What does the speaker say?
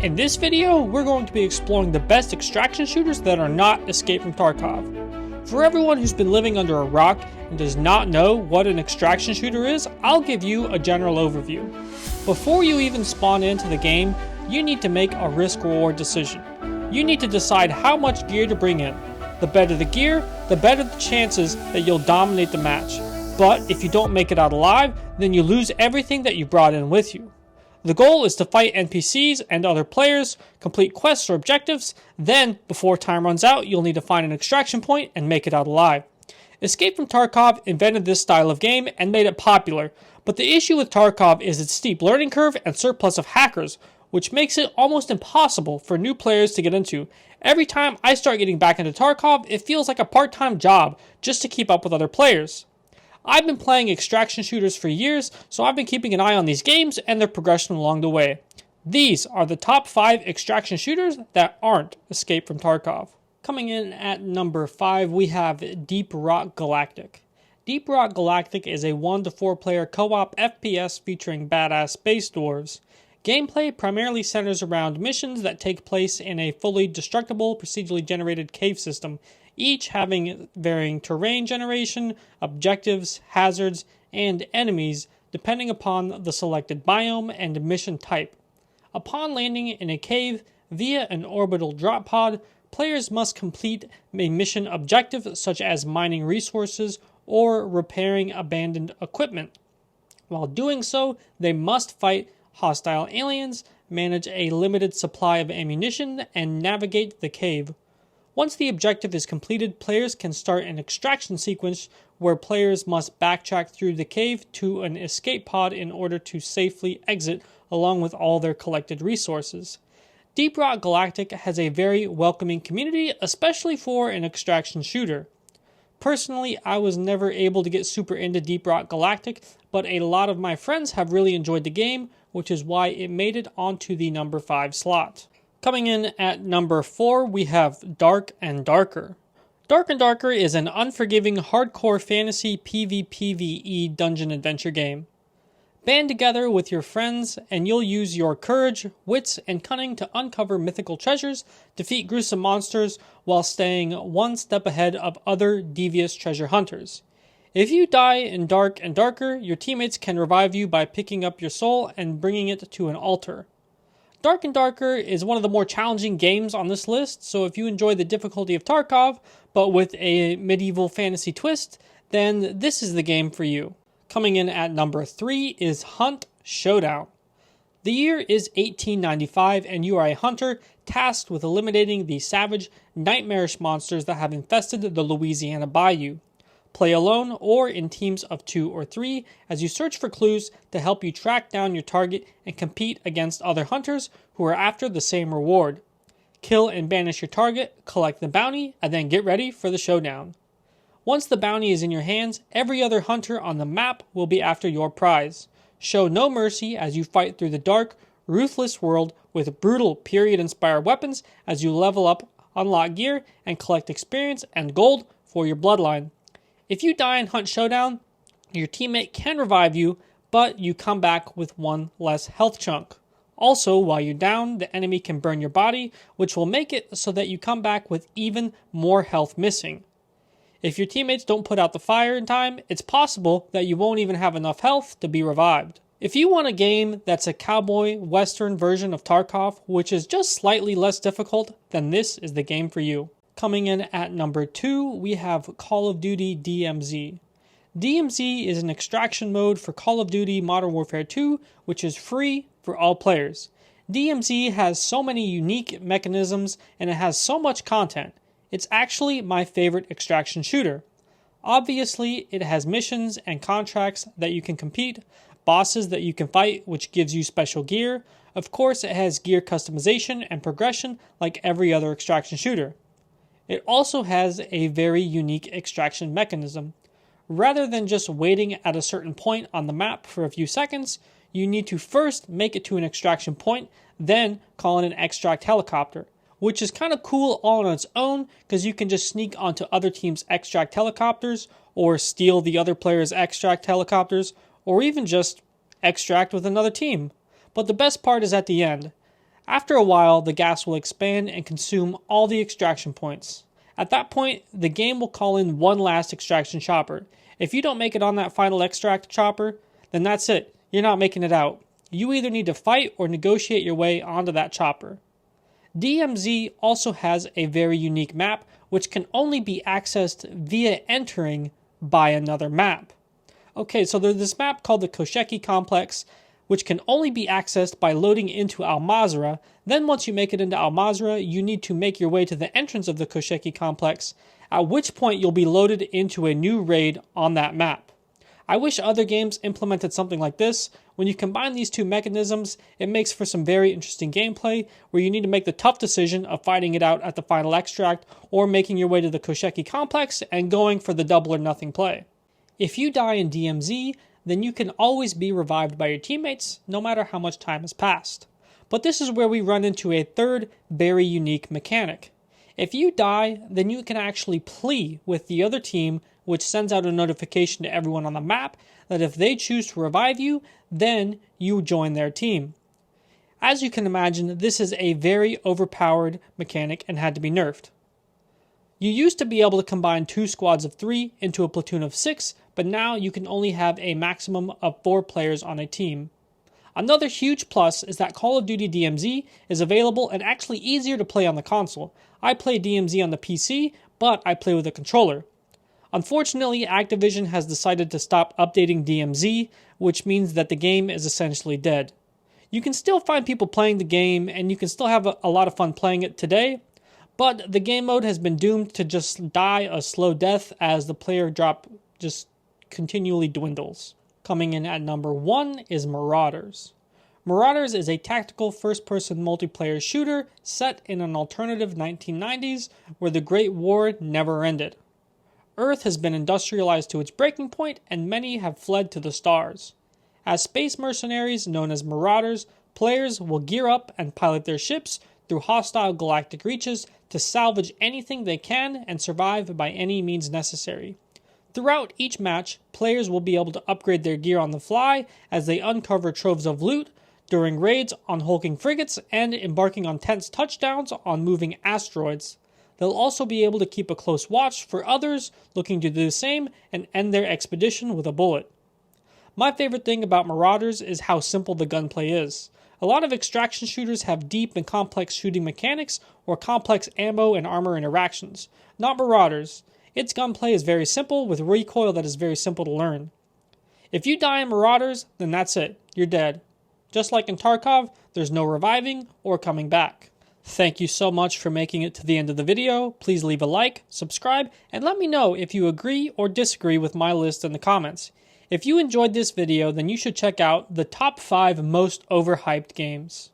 In this video, we're going to be exploring the best extraction shooters that are not Escape from Tarkov. For everyone who's been living under a rock and does not know what an extraction shooter is, I'll give you a general overview. Before you even spawn into the game, you need to make a risk-reward decision. You need to decide how much gear to bring in. The better the gear, the better the chances that you'll dominate the match. But if you don't make it out alive, then you lose everything that you brought in with you. The goal is to fight NPCs and other players, complete quests or objectives, then, before time runs out, you'll need to find an extraction point and make it out alive. Escape from Tarkov invented this style of game and made it popular, but the issue with Tarkov is its steep learning curve and surplus of hackers, which makes it almost impossible for new players to get into. Every time I start getting back into Tarkov, it feels like a part-time job just to keep up with other players. I've been playing extraction shooters for years, so I've been keeping an eye on these games and their progression along the way. These are the top 5 extraction shooters that aren't Escape from Tarkov. Coming in at number 5, we have Deep Rock Galactic. Deep Rock Galactic is a 1 to 4 player co-op FPS featuring badass space dwarves. Gameplay primarily centers around missions that take place in a fully destructible, procedurally generated cave system, each having varying terrain generation, objectives, hazards, and enemies depending upon the selected biome and mission type. Upon landing in a cave via an orbital drop pod, players must complete a mission objective such as mining resources or repairing abandoned equipment. While doing so, they must fight hostile aliens, manage a limited supply of ammunition, and navigate the cave. Once the objective is completed, players can start an extraction sequence where players must backtrack through the cave to an escape pod in order to safely exit along with all their collected resources. Deep Rock Galactic has a very welcoming community, especially for an extraction shooter. Personally, I was never able to get super into Deep Rock Galactic, but a lot of my friends have really enjoyed the game, which is why it made it onto the number 5 slot. Coming in at number 4, we have Dark and Darker. Dark and Darker is an unforgiving hardcore fantasy PvPvE dungeon adventure game. Band together with your friends and you'll use your courage, wits, and cunning to uncover mythical treasures, defeat gruesome monsters, while staying one step ahead of other devious treasure hunters. If you die in Dark and Darker, your teammates can revive you by picking up your soul and bringing it to an altar. Dark and Darker is one of the more challenging games on this list, so if you enjoy the difficulty of Tarkov, but with a medieval fantasy twist, then this is the game for you. Coming in at number 3 is Hunt Showdown. The year is 1895 and you are a hunter tasked with eliminating the savage, nightmarish monsters that have infested the Louisiana Bayou. Play alone or in teams of 2 or 3 as you search for clues to help you track down your target and compete against other hunters who are after the same reward. Kill and banish your target, collect the bounty, and then get ready for the showdown. Once the bounty is in your hands, every other hunter on the map will be after your prize. Show no mercy as you fight through the dark, ruthless world with brutal period-inspired weapons as you level up, unlock gear, and collect experience and gold for your bloodline. If you die in Hunt Showdown, your teammate can revive you, but you come back with one less health chunk. Also, while you're down, the enemy can burn your body, which will make it so that you come back with even more health missing. If your teammates don't put out the fire in time, it's possible that you won't even have enough health to be revived. If you want a game that's a cowboy western version of Tarkov, which is just slightly less difficult, then this is the game for you. Coming in at number 2, we have Call of Duty DMZ. DMZ is an extraction mode for Call of Duty Modern Warfare 2, which is free for all players. DMZ has so many unique mechanisms and it has so much content. It's actually my favorite extraction shooter. Obviously, it has missions and contracts that you can compete, bosses that you can fight, which gives you special gear. Of course, it has gear customization and progression like every other extraction shooter. It also has a very unique extraction mechanism. Rather than just waiting at a certain point on the map for a few seconds, you need to first make it to an extraction point, then call in an extract helicopter, which is kind of cool all on its own because you can just sneak onto other teams' extract helicopters or steal the other player's extract helicopters or even just extract with another team. But the best part is at the end. After a while, the gas will expand and consume all the extraction points. At that point, the game will call in one last extraction chopper. If you don't make it on that final extract chopper, then that's it. You're not making it out. You either need to fight or negotiate your way onto that chopper. DMZ also has a very unique map, which can only be accessed via entering by another map. Okay, so there's this map called the Kosheki Complex, which can only be accessed by loading into Al Mazrah. Then once you make it into Al Mazrah, you need to make your way to the entrance of the Kosheki Complex, at which point you'll be loaded into a new raid on that map. I wish other games implemented something like this. When you combine these two mechanisms, it makes for some very interesting gameplay where you need to make the tough decision of fighting it out at the final extract or making your way to the Kosheki Complex and going for the double or nothing play. If you die in DMZ, then you can always be revived by your teammates, no matter how much time has passed. But this is where we run into a third, very unique mechanic. If you die, then you can actually plea with the other team, which sends out a notification to everyone on the map that if they choose to revive you, then you join their team. As you can imagine, this is a very overpowered mechanic and had to be nerfed. You used to be able to combine 2 squads of 3 into a platoon of 6, but now you can only have a maximum of 4 players on a team. Another huge plus is that Call of Duty DMZ is available and actually easier to play on the console. I play DMZ on the PC, but I play with a controller. Unfortunately, Activision has decided to stop updating DMZ, which means that the game is essentially dead. You can still find people playing the game, and you can still have a lot of fun playing it today, but the game mode has been doomed to just die a slow death as the player drop just continually dwindles. Coming in at number 1 is Marauders. Marauders is a tactical first-person multiplayer shooter set in an alternative 1990s where the Great War never ended. Earth has been industrialized to its breaking point, and many have fled to the stars. As space mercenaries known as Marauders, players will gear up and pilot their ships through hostile galactic reaches to salvage anything they can and survive by any means necessary. Throughout each match, players will be able to upgrade their gear on the fly as they uncover troves of loot during raids on hulking frigates and embarking on tense touchdowns on moving asteroids. They'll also be able to keep a close watch for others looking to do the same and end their expedition with a bullet. My favorite thing about Marauders is how simple the gunplay is. A lot of extraction shooters have deep and complex shooting mechanics or complex ammo and armor interactions. Not Marauders. Its gunplay is very simple with recoil that is very simple to learn. If you die in Marauders, then that's it. You're dead. Just like in Tarkov, there's no reviving or coming back. Thank you so much for making it to the end of the video. Please leave a like, subscribe, and let me know if you agree or disagree with my list in the comments. If you enjoyed this video, then you should check out the top 5 most overhyped games.